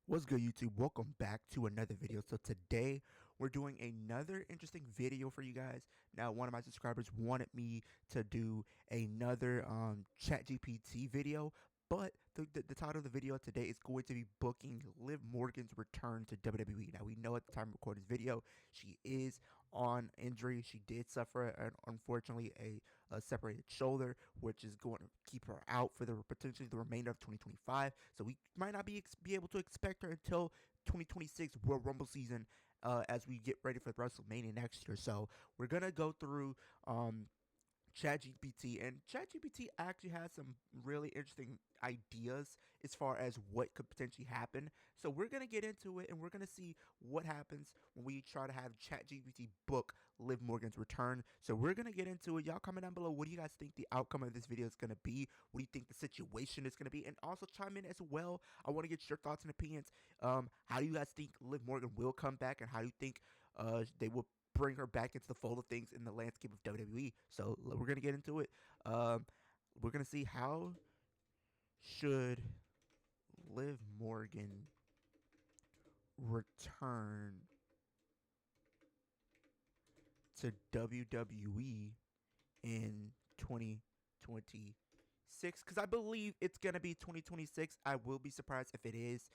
What's good, YouTube? Welcome back to another video. So today we're doing another interesting video for you guys. Now, one of my subscribers wanted me to do another Chatgpt video, but the title of the video today is going to be booking Liv Morgan's return to WWE. Now, we know at the time of recording this video, she is on injury. She did suffer, unfortunately, a separated shoulder, which is going to keep her out for potentially the remainder of 2025. So we might not be able to expect her until 2026 Royal Rumble season, as we get ready for WrestleMania next year. So we're gonna go through ChatGPT, and ChatGPT actually has some really interesting ideas as far as what could potentially happen. So we're gonna get into it, and we're gonna see what happens when we try to have ChatGPT book Liv Morgan's return. So we're gonna get into it. Y'all comment down below. What do you guys think the outcome of this video is gonna be? What do you think the situation is gonna be? And also chime in as well. I want to get your thoughts and opinions. How do you guys think Liv Morgan will come back, and how do you think they will bring her back into the fold of things in the landscape of WWE? So we're gonna get into it. We're gonna see how should Liv Morgan return to WWE in 2026, because I believe it's gonna be 2026. I will be surprised if it is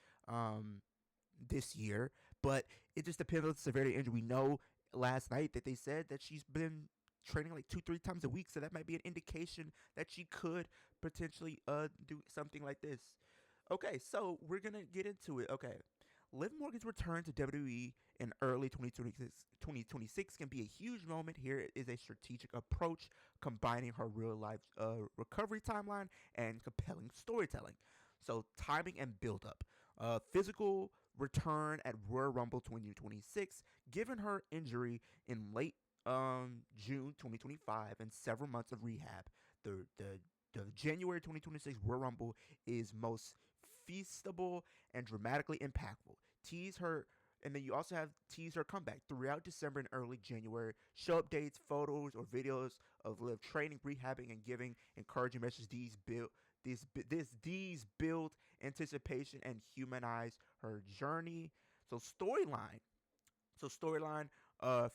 this year, but it just depends on the severity of injury. We know last night that they said that she's been training like 2-3 times a week, so that might be an indication that she could potentially do something like this. Okay, so we're gonna get into it. Okay, Liv Morgan's return to WWE in early 2026 can be a huge moment. Here is a strategic approach combining her real-life recovery timeline and compelling storytelling. So timing and build-up. Physical return at Royal Rumble 2026, given her injury in late June 2025 and several months of rehab. The January 2026 Royal Rumble is most feastable and dramatically impactful. Tease her, and then you also have tease her comeback throughout December and early January. Show updates, photos, or videos of Liv training, rehabbing, and giving encouraging messages. These build anticipation and humanize her journey. Storyline,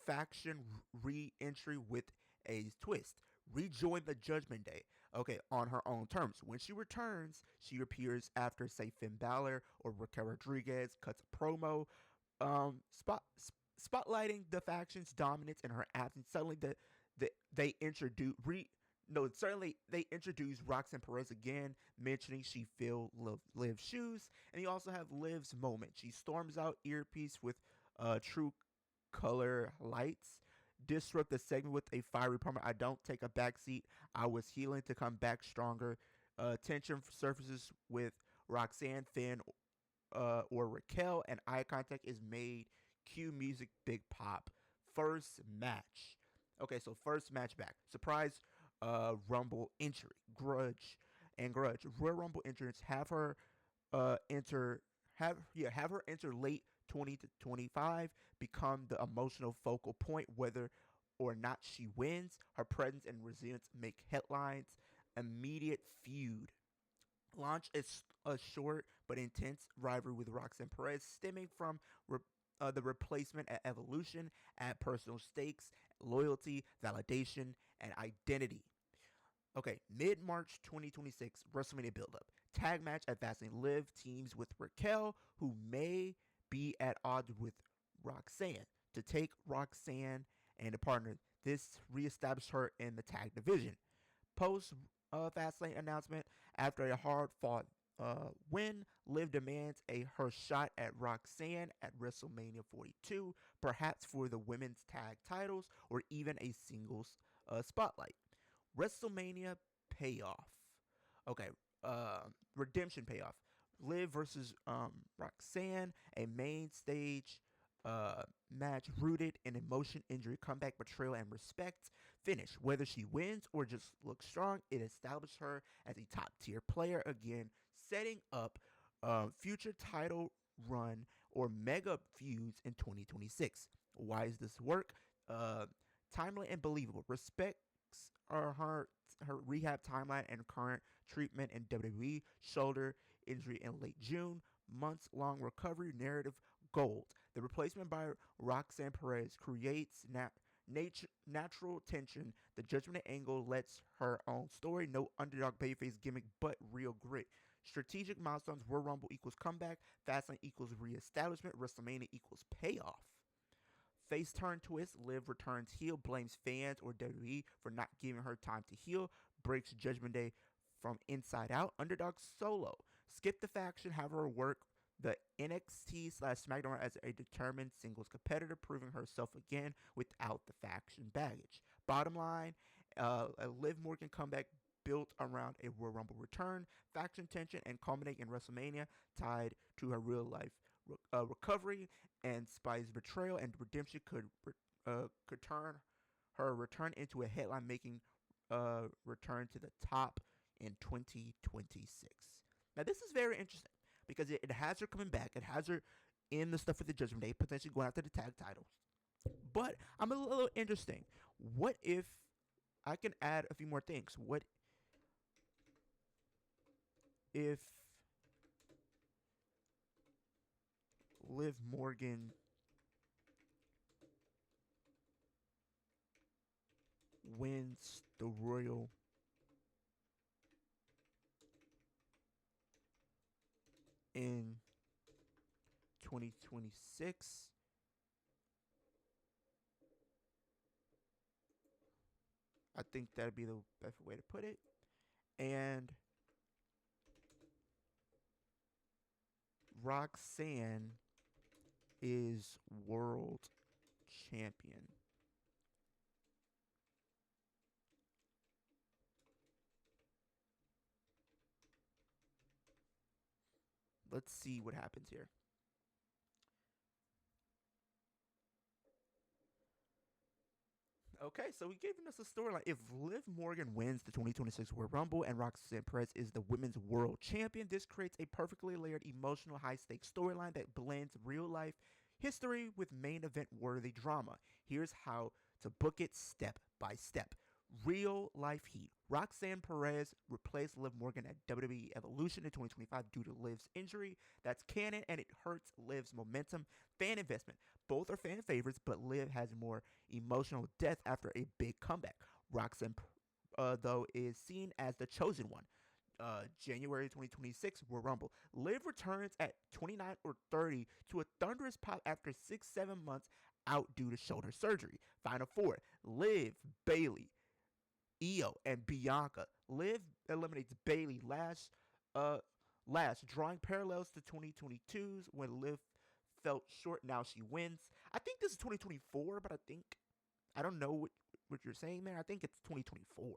faction re-entry with a twist. Rejoin the Judgment Day. Okay, on her own terms. When she returns, she appears after, say, Finn Balor or Raquel Rodriguez cuts a promo, spotlighting the faction's dominance in her absence. Suddenly, they introduce they introduce Roxanne Perez again, mentioning she filled Liv's shoes, and you also have Liv's moment. She storms out earpiece with true color lights, disrupt the segment with a fiery promo. I don't take a backseat. I was healing to come back stronger. Tension surfaces with Roxanne, Finn, or Raquel, and eye contact is made. Cue music, big pop. First match. Okay, so first match back. Surprise Rumble entry. Grudge. Royal Rumble entrance. Have her enter late 20 to 25, become the emotional focal point whether or not she wins. Her presence and resilience make headlines. Immediate feud. Launch a short but intense rivalry with Roxanne Perez, stemming from the replacement at Evolution. Add personal stakes, loyalty, validation, and identity. Okay, mid-March 2026, WrestleMania build-up. Tag match at Fastlane. Liv teams with Raquel, who may be at odds with Roxanne, to take Roxanne and a partner. This reestablished her in the tag division. Post Fastlane announcement, after a hard-fought win, Liv demands her shot at Roxanne at WrestleMania 42, perhaps for the women's tag titles or even a singles spotlight. WrestleMania payoff. Okay, redemption payoff. Liv versus Roxanne, a main stage match rooted in emotion, injury, comeback, betrayal, and respect. Finish. Whether she wins or just looks strong, it established her as a top tier player again, setting up future title run or mega feuds in 2026. Why does this work? Timely and believable. Respect her rehab timeline and current treatment in WWE. Shoulder injury in late June. months long recovery narrative gold. The replacement by Roxanne Perez creates natural tension. The Judgment angle lets her own story, no underdog babyface gimmick, but real grit. Strategic milestones: Royal Rumble equals comeback, Fastlane equals reestablishment, WrestleMania equals payoff. Face turn twist: Liv returns heel, blames fans or WWE for not giving her time to heal, breaks Judgment Day from inside out. Underdog solo: skip the faction, have her work the NXT slash SmackDown as a determined singles competitor, proving herself again without the faction baggage. Bottom line, a Liv Morgan comeback built around a Royal Rumble return, faction tension, and culminating in WrestleMania, tied to her real life recovery, and Spy's betrayal and redemption could turn her return into a headline making return to the top in 2026. Now, this is very interesting because it has her coming back. It has her in the stuff with the Judgment Day, potentially going after the tag titles. But I'm a little interesting. What if I can add a few more things? What if Liv Morgan wins the Royal in 2026? I think that'd be the best way to put it. And Roxanne is world champion. Let's see what happens here. Okay, so we giving us a storyline. If Liv Morgan wins the 2026 World Rumble and Roxanne Perez is the women's world champion, this creates a perfectly layered, emotional, high stakes storyline that blends real life history with main event worthy drama. Here's how to book it step by step. Real life heat. Roxanne Perez replaced Liv Morgan at WWE Evolution in 2025 due to Liv's injury. That's canon and it hurts Liv's momentum. Fan investment. Both are fan favorites, but Liv has more emotional depth after a big comeback. Roxanne, though, is seen as the chosen one. January 2026 Royal Rumble. Liv returns at 29 or 30 to a thunderous pop after 6-7 months out due to shoulder surgery. Final four: Liv, Bayley, Io, and Bianca. Liv eliminates Bayley last, drawing parallels to 2022's when Liv felt short. Now she wins. I think this is 2024, but I don't know what you're saying there. I think it's 2024.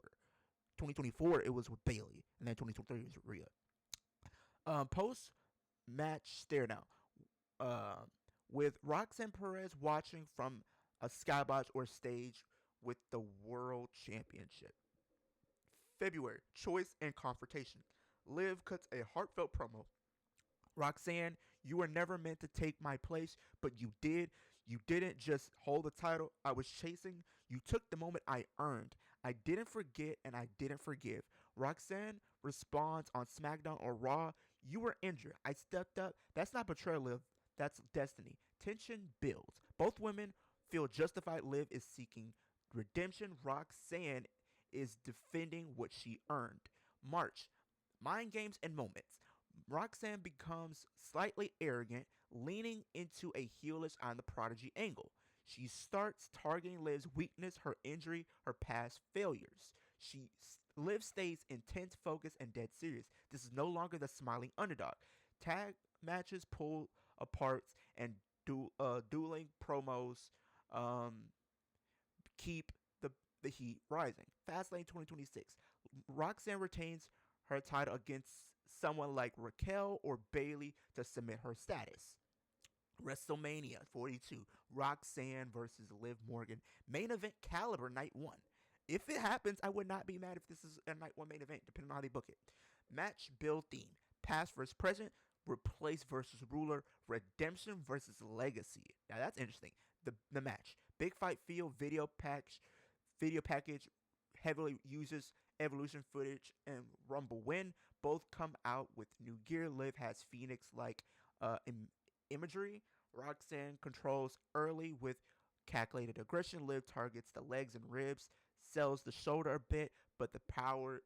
2024 it was with Bayley, and then 2023 was with Rhea. Post match stare down. With Roxanne Perez watching from a skybox or stage with the World Championship. February, choice and confrontation. Liv cuts a heartfelt promo. Roxanne, you were never meant to take my place, but you did. You didn't just hold the title I was chasing. You took the moment I earned. I didn't forget and I didn't forgive. Roxanne responds on SmackDown or Raw. You were injured. I stepped up. That's not betrayal, Liv. That's destiny. Tension builds. Both women feel justified. Liv is seeking redemption. Roxanne is defending what she earned. March, mind games and moments. Roxanne becomes slightly arrogant, leaning into a heelish on the prodigy angle. She starts targeting Liv's weakness, her injury, her past failures. Liv stays intense, focused, and dead serious. This is no longer the smiling underdog. Tag matches pull apart and dueling promos um, keep the heat rising. Fastlane 2026. Roxanne retains her title against someone like Raquel or Bayley to cement her status. WrestleMania 42. Roxanne versus Liv Morgan. Main event caliber night one. If it happens, I would not be mad if this is a night one main event, depending on how they book it. Match build theme. Past versus present. Replace versus ruler. Redemption versus legacy. Now that's interesting. The match. Big fight feel. Video package heavily uses evolution footage and Rumble win. Both come out with new gear. Liv has Phoenix like imagery. Roxanne controls early with calculated aggression. Liv targets the legs and ribs, sells the shoulder a bit, but powers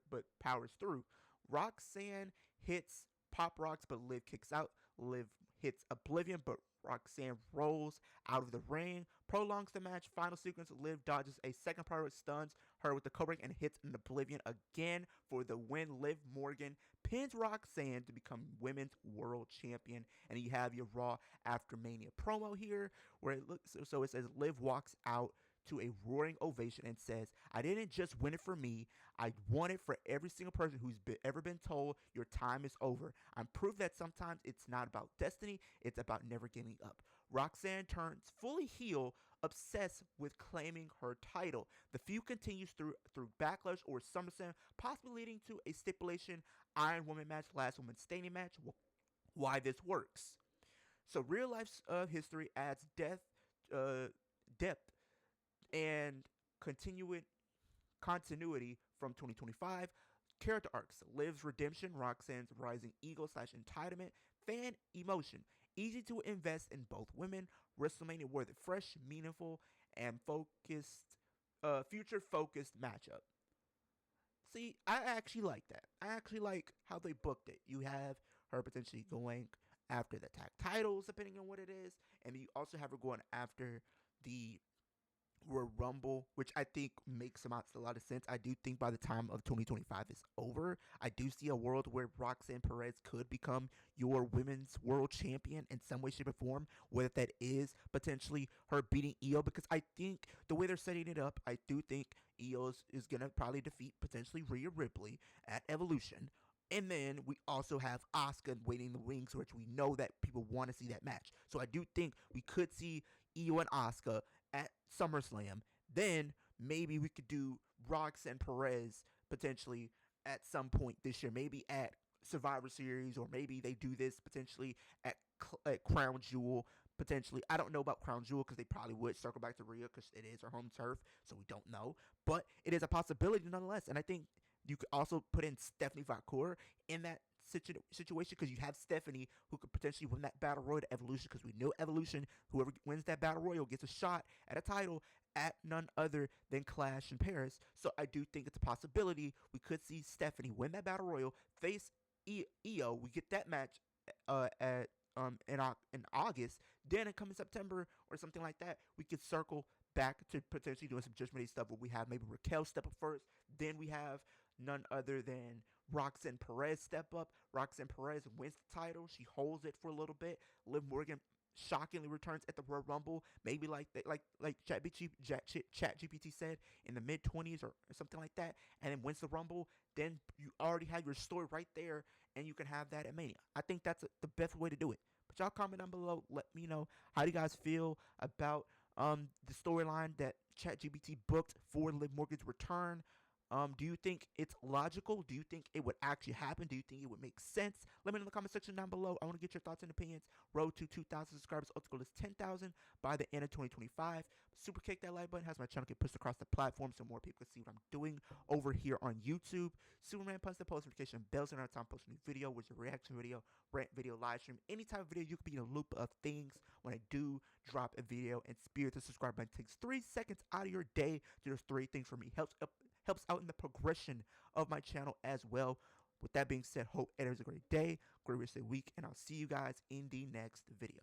through. Roxanne hits pop rocks, but Liv kicks out. Liv hits Oblivion, but Roxanne rolls out of the ring, prolongs the match. Final sequence: Liv dodges a second power, stuns her with the Cobra and hits an Oblivion again for the win. Liv Morgan pins Roxanne to become Women's World Champion, and you have your Raw After Mania promo here, where it looks so it says Liv walks out to a roaring ovation and says, "I didn't just win it for me. I won it for every single person who's ever been told your time is over. I'm proof that sometimes it's not about destiny, it's about never giving up." Roxanne turns fully heel, obsessed with claiming her title. The feud continues through Backlash or SummerSlam, possibly leading to a stipulation Iron Woman match, last woman standing match. Why this works? So real life history adds depth and continuing continuity from 2025. Character arcs: Liv's redemption, Roxanne's rising ego slash entitlement, fan emotion. Easy to invest in both women. WrestleMania worthy, fresh, meaningful, and focused, future focused matchup. See, I actually like that. I actually like how they booked it. You have her potentially going after the tag titles, depending on what it is, and you also have her going after the Royal Rumble, which I think makes a lot of sense. I do think by the time of 2025 is over, I do see a world where Roxanne Perez could become your women's world champion in some way, shape, or form. Whether that is potentially her beating Io, because I think the way they're setting it up, I do think Io is gonna probably defeat potentially Rhea Ripley at Evolution. And then we also have Asuka waiting in the wings, which we know that people want to see that match. So I do think we could see Io and Asuka at SummerSlam. Then maybe we could do Roxanne Perez potentially at some point this year, maybe at Survivor Series, or maybe they do this potentially at Crown Jewel. Potentially, I don't know about Crown Jewel because they probably would circle back to Rhea because it is her home turf, so we don't know. But it is a possibility nonetheless, and I think you could also put in Stephanie Vacour in that situation because you have Stephanie who could potentially win that battle royal to Evolution, because we know Evolution, whoever wins that battle royal gets a shot at a title at none other than Clash in Paris. So I do think it's a possibility we could see Stephanie win that battle royal, face Io. We get that match at in August. Then it comes in September or something like that. We could circle back to potentially doing some Judgment Day stuff where we have maybe Raquel step up first. Then we have none other than Roxanne Perez step up. Roxanne Perez wins the title. She holds it for a little bit. Liv Morgan shockingly returns at the Royal Rumble, maybe like ChatGPT said, in the mid-20s or something like that, and then wins the Rumble. Then you already have your story right there, and you can have that at Mania. I think that's the best way to do it. But y'all comment down below. Let me know how do you guys feel about the storyline that ChatGPT booked for Liv Morgan's return. Do you think it's logical? Do you think it would actually happen? Do you think it would make sense? Let me know in the comment section down below. I want to get your thoughts and opinions. Road to 2,000 subscribers. Ultimate goal is 10,000 by the end of 2025. Super kick that like button. Has my channel get pushed across the platform so more people can see what I'm doing over here on YouTube. Superman punch the post notification bells in our time post a new video, which is a reaction video, rant video, live stream, any type of video. You can be in a loop of things when I do drop a video. And spirit the subscribe button takes 3 seconds out of your day to just 3 things for me. Helps out in the progression of my channel as well. With that being said, hope it is a great day, great rest of the week, and I'll see you guys in the next video.